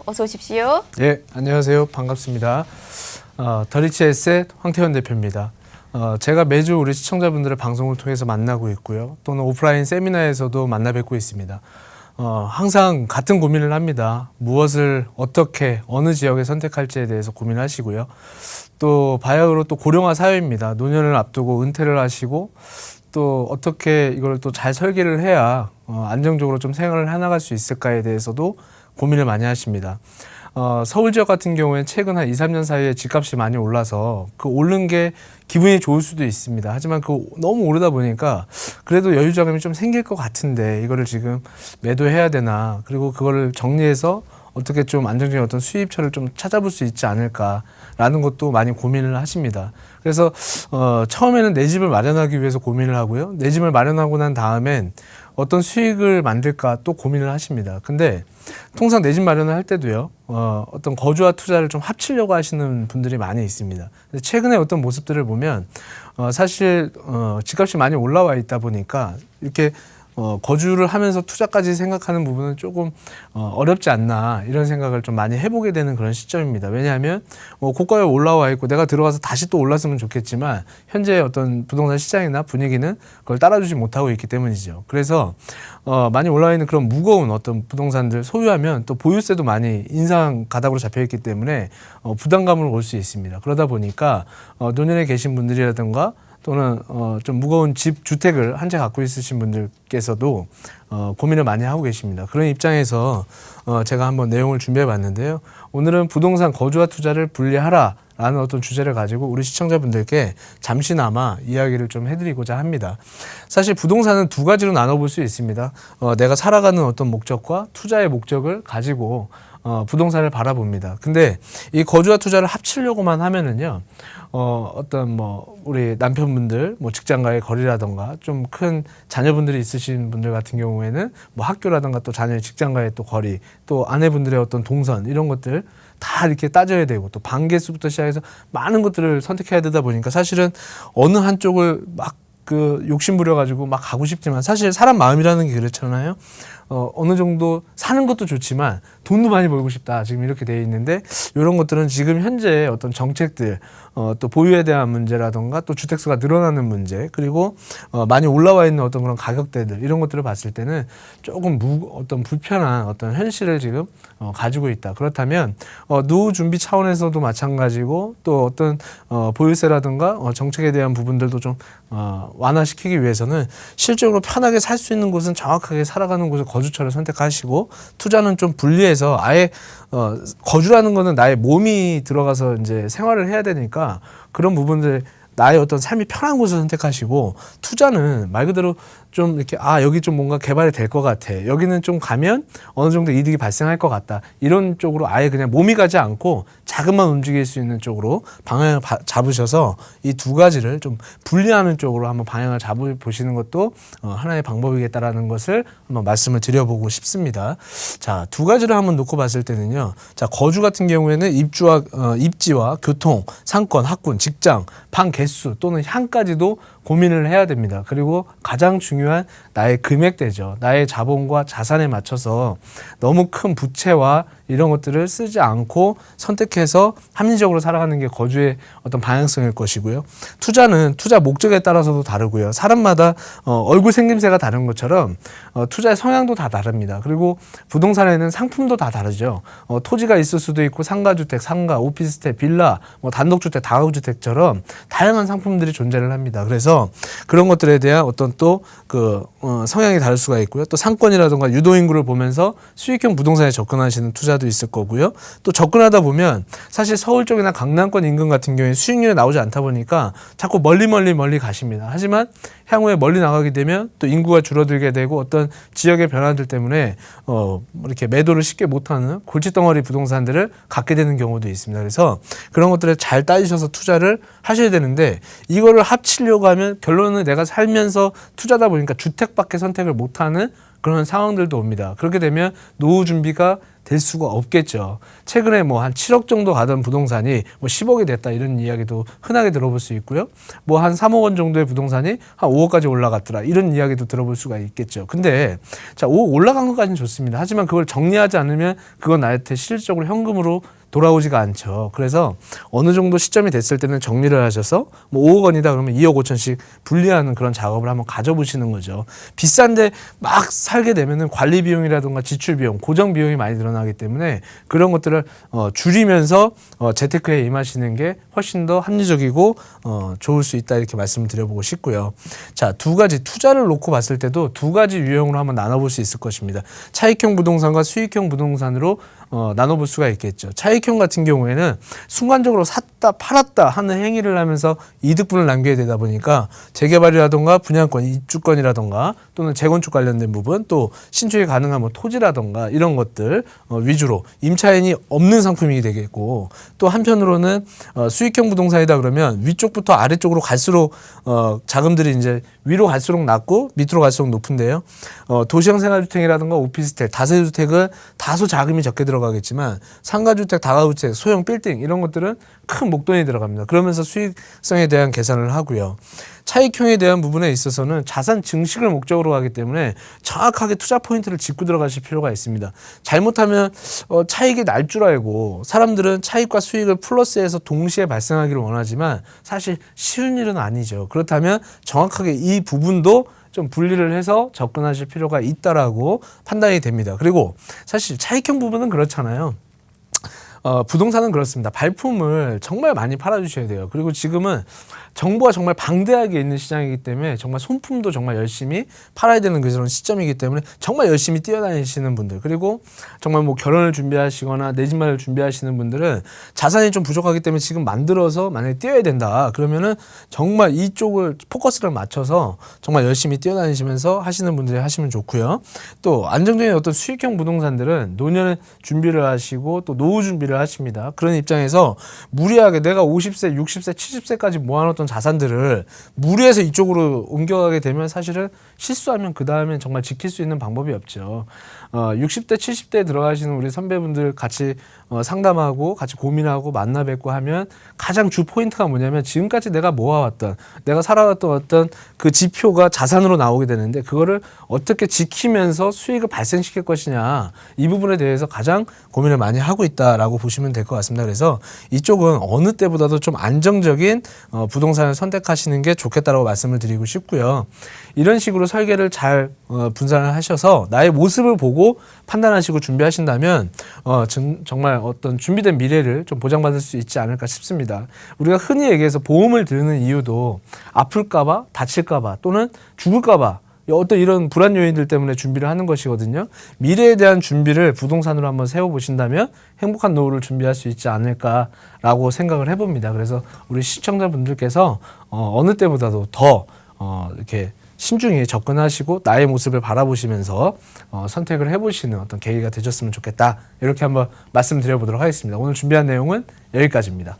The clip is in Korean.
어서 오십시오. 예, 안녕하세요. 반갑습니다. 더리치 에셋 황태현 대표입니다. 제가 매주 우리 시청자분들의 방송을 통해서 만나고 있고요. 또는 오프라인 세미나에서도 만나 뵙고 있습니다. 항상 같은 고민을 합니다. 무엇을 어떻게 어느 지역에 선택할지에 대해서 고민하시고요. 또 바야흐로 또 고령화 사회입니다. 노년을 앞두고 은퇴를 하시고 또 어떻게 이걸 또 잘 설계를 해야 안정적으로 좀 생활을 해나갈 수 있을까에 대해서도 고민을 많이 하십니다. 서울 지역 같은 경우에는 최근 한 2, 3년 사이에 집값이 많이 올라서 그 오른 게 기분이 좋을 수도 있습니다. 하지만 그 너무 오르다 보니까 그래도 여유 자금이 좀 생길 것 같은데 이거를 지금 매도해야 되나, 그리고 그거를 정리해서 어떻게 좀 안정적인 어떤 수입처를 좀 찾아볼 수 있지 않을까라는 것도 많이 고민을 하십니다. 그래서 처음에는 내 집을 마련하기 위해서 고민을 하고요. 내 집을 마련하고 난 다음엔 어떤 수익을 만들까 또 고민을 하십니다. 근데 통상 내 집 마련을 할 때도요, 어떤 거주와 투자를 좀 합치려고 하시는 분들이 많이 있습니다. 근데 최근에 어떤 모습들을 보면 사실 집값이 많이 올라와 있다 보니까 이렇게 거주를 하면서 투자까지 생각하는 부분은 조금 어렵지 않나, 이런 생각을 좀 많이 해보게 되는 그런 시점입니다. 왜냐하면 고가에 올라와 있고 내가 들어가서 다시 또 올랐으면 좋겠지만 현재 어떤 부동산 시장이나 분위기는 그걸 따라주지 못하고 있기 때문이죠. 그래서 많이 올라와 있는 그런 무거운 어떤 부동산들 소유하면 또 보유세도 많이 인상 가닥으로 잡혀 있기 때문에 부담감을 올 수 있습니다. 그러다 보니까 노년에 계신 분들이라든가 또는 좀 무거운 집, 주택을 한 채 갖고 있으신 분들께서도 고민을 많이 하고 계십니다. 그런 입장에서 제가 한번 내용을 준비해 봤는데요. 오늘은 부동산 거주와 투자를 분리하라 라는 어떤 주제를 가지고 우리 시청자분들께 잠시나마 이야기를 좀 해드리고자 합니다. 사실 부동산은 두 가지로 나눠볼 수 있습니다. 내가 살아가는 어떤 목적과 투자의 목적을 가지고 부동산을 바라봅니다. 근데 이 거주와 투자를 합치려고만 하면은요, 어떤 우리 남편분들 직장과의 거리라던가 좀 큰 자녀분들이 있으신 분들 같은 경우에는 학교라던가 또 자녀의 직장과의 또 거리, 또 아내분들의 어떤 동선, 이런 것들 다 이렇게 따져야 되고, 또 반개수부터 시작해서 많은 것들을 선택해야 되다 보니까 사실은 어느 한쪽을 막 욕심 부려가지고 막 가고 싶지만, 사실 사람 마음이라는 게 그렇잖아요. 어느 정도 사는 것도 좋지만 돈도 많이 벌고 싶다, 지금 이렇게 돼 있는데, 이런 것들은 지금 현재 어떤 정책들, 또 보유에 대한 문제라던가 또 주택수가 늘어나는 문제, 그리고 많이 올라와 있는 어떤 그런 가격대들, 이런 것들을 봤을 때는 조금 어떤 불편한 어떤 현실을 지금 가지고 있다. 그렇다면 노후 준비 차원에서도 마찬가지고, 또 어떤 보유세라든가 정책에 대한 부분들도 좀 완화시키기 위해서는 실적으로 편하게 살 수 있는 곳은 정확하게 살아가는 곳을 거주처를 선택하시고, 투자는 좀 분리해서 아예 거주라는 거는 나의 몸이 들어가서 이제 생활을 해야 되니까 그런 부분들, 나의 어떤 삶이 편한 곳을 선택하시고, 투자는 말 그대로 좀 이렇게 여기 좀 뭔가 개발이 될 것 같아, 여기는 좀 가면 어느 정도 이득이 발생할 것 같다, 이런 쪽으로 아예 그냥 몸이 가지 않고 자금만 움직일 수 있는 쪽으로 방향을 잡으셔서 이 두 가지를 좀 분리하는 쪽으로 한번 방향을 잡아보시는 것도 하나의 방법이겠다라는 것을 한번 말씀을 드려보고 싶습니다. 자, 두 가지를 한번 놓고 봤을 때는요, 자, 거주 같은 경우에는 입지와 교통, 상권, 학군, 직장, 방 개수 또는 향까지도 고민을 해야 됩니다. 그리고 가장 중요한 나의 금액대죠. 나의 자본과 자산에 맞춰서 너무 큰 부채와 이런 것들을 쓰지 않고 선택해서 합리적으로 살아가는 게 거주의 어떤 방향성일 것이고요. 투자는 투자 목적에 따라서도 다르고요. 사람마다 얼굴 생김새가 다른 것처럼 투자의 성향도 다 다릅니다. 그리고 부동산에는 상품도 다 다르죠. 토지가 있을 수도 있고, 상가주택, 상가, 오피스텔, 빌라, 단독주택, 다가구주택처럼 다양한 상품들이 존재를 합니다. 그래서 그런 것들에 대한 어떤 또 성향이 다를 수가 있고요. 또 상권이라든가 유도인구를 보면서 수익형 부동산에 접근하시는 투자도 있을 거고요. 또 접근하다 보면 사실 서울 쪽이나 강남권 인근 같은 경우에 수익률이 나오지 않다 보니까 자꾸 멀리 가십니다. 하지만 향후에 멀리 나가게 되면 또 인구가 줄어들게 되고 어떤 지역의 변화들 때문에 이렇게 매도를 쉽게 못하는 골칫덩어리 부동산들을 갖게 되는 경우도 있습니다. 그래서 그런 것들을 잘 따지셔서 투자를 하셔야 되는데, 이거를 합치려고 하면 결론은 내가 살면서 투자다 보니까 주택밖에 선택을 못하는 그런 상황들도 옵니다. 그렇게 되면 노후 준비가 될 수가 없겠죠. 최근에 뭐 한 7억 정도 가던 부동산이 뭐 10억이 됐다 이런 이야기도 흔하게 들어볼 수 있고요. 뭐 한 3억 원 정도의 부동산이 한 5억까지 올라갔더라 이런 이야기도 들어볼 수가 있겠죠. 근데 자, 5억 올라간 것까지는 좋습니다. 하지만 그걸 정리하지 않으면 그건 나한테 실질적으로 현금으로 돌아오지가 않죠. 그래서 어느 정도 시점이 됐을 때는 정리를 하셔서 뭐 5억 원이다 그러면 2억 5천씩 분리하는 그런 작업을 한번 가져보시는 거죠. 비싼데 막 살게 되면은 관리 비용이라든가 지출 비용, 고정 비용이 많이 늘어나기 때문에 그런 것들을 줄이면서 재테크에 임하시는 게 훨씬 더 합리적이고 좋을 수 있다 이렇게 말씀을 드려보고 싶고요. 자, 두 가지 투자를 놓고 봤을 때도 두 가지 유형으로 한번 나눠볼 수 있을 것입니다. 차익형 부동산과 수익형 부동산으로 나눠볼 수가 있겠죠. 차익형 같은 경우에는 순간적으로 샀다 팔았다 하는 행위를 하면서 이득분을 남겨야 되다 보니까 재개발이라던가 분양권, 입주권이라던가 또는 재건축 관련된 부분 또 신축이 가능한 뭐 토지라던가 이런 것들 위주로 임차인이 없는 상품이 되겠고 또 한편으로는 수익형 부동산이다 그러면 위쪽부터 아래쪽으로 갈수록 자금들이 이제 위로 갈수록 낮고 밑으로 갈수록 높은데요. 도시형 생활주택이라든가 오피스텔, 다세주택은 다소 자금이 적게 들어가겠지만 상가주택, 다가구주택, 소형 빌딩 이런 것들은 큰 목돈이 들어갑니다. 그러면서 수익성에 대한 계산을 하고요. 차익형에 대한 부분에 있어서는 자산 증식을 목적으로 하기 때문에 정확하게 투자 포인트를 짚고 들어가실 필요가 있습니다. 잘못하면 차익이 날 줄 알고 사람들은 차익과 수익을 플러스해서 동시에 발생하기를 원하지만 사실 쉬운 일은 아니죠. 그렇다면 정확하게 이 부분도 좀 분리를 해서 접근하실 필요가 있다라고 판단이 됩니다. 그리고 사실 차익형 부분은 그렇잖아요. 부동산은 그렇습니다. 발품을 정말 많이 팔아주셔야 돼요. 그리고 지금은 정보가 정말 방대하게 있는 시장이기 때문에 정말 손품도 정말 열심히 팔아야 되는 그런 시점이기 때문에 정말 열심히 뛰어다니시는 분들 그리고 정말 뭐 결혼을 준비하시거나 내 집 마련을 준비하시는 분들은 자산이 좀 부족하기 때문에 지금 만들어서 만약에 뛰어야 된다 그러면은 정말 이쪽을 포커스를 맞춰서 정말 열심히 뛰어다니시면서 하시는 분들이 하시면 좋고요. 또 안정적인 어떤 수익형 부동산들은 노년에 준비를 하시고 또 노후 준비를 하십니다. 그런 입장에서 무리하게 내가 50세, 60세, 70세까지 모아놓던 자산들을 무리해서 이쪽으로 옮겨가게 되면 사실은 실수하면 그 다음엔 정말 지킬 수 있는 방법이 없죠. 60대, 70대에 들어가시는 우리 선배분들 같이 상담하고 같이 고민하고 만나 뵙고 하면 가장 주 포인트가 뭐냐면 지금까지 내가 모아왔던 내가 살아왔던 어떤 그 지표가 자산으로 나오게 되는데 그거를 어떻게 지키면서 수익을 발생시킬 것이냐 이 부분에 대해서 가장 고민을 많이 하고 있다라고 보시면 될 것 같습니다. 그래서 이쪽은 어느 때보다도 좀 안정적인 부동산을 선택하시는 게 좋겠다라고 말씀을 드리고 싶고요. 이런 식으로 설계를 잘 분산을 하셔서 나의 모습을 보고 판단하시고 준비하신다면 정말 어떤 준비된 미래를 좀 보장받을 수 있지 않을까 싶습니다. 우리가 흔히 얘기해서 보험을 드는 이유도 아플까봐, 다칠까봐 또는 죽을까봐 어떤 이런 불안 요인들 때문에 준비를 하는 것이거든요. 미래에 대한 준비를 부동산으로 한번 세워보신다면 행복한 노후를 준비할 수 있지 않을까라고 생각을 해봅니다. 그래서 우리 시청자분들께서 어느 때보다도 더 이렇게 신중히 접근하시고 나의 모습을 바라보시면서 선택을 해보시는 어떤 계기가 되셨으면 좋겠다. 이렇게 한번 말씀드려보도록 하겠습니다. 오늘 준비한 내용은 여기까지입니다.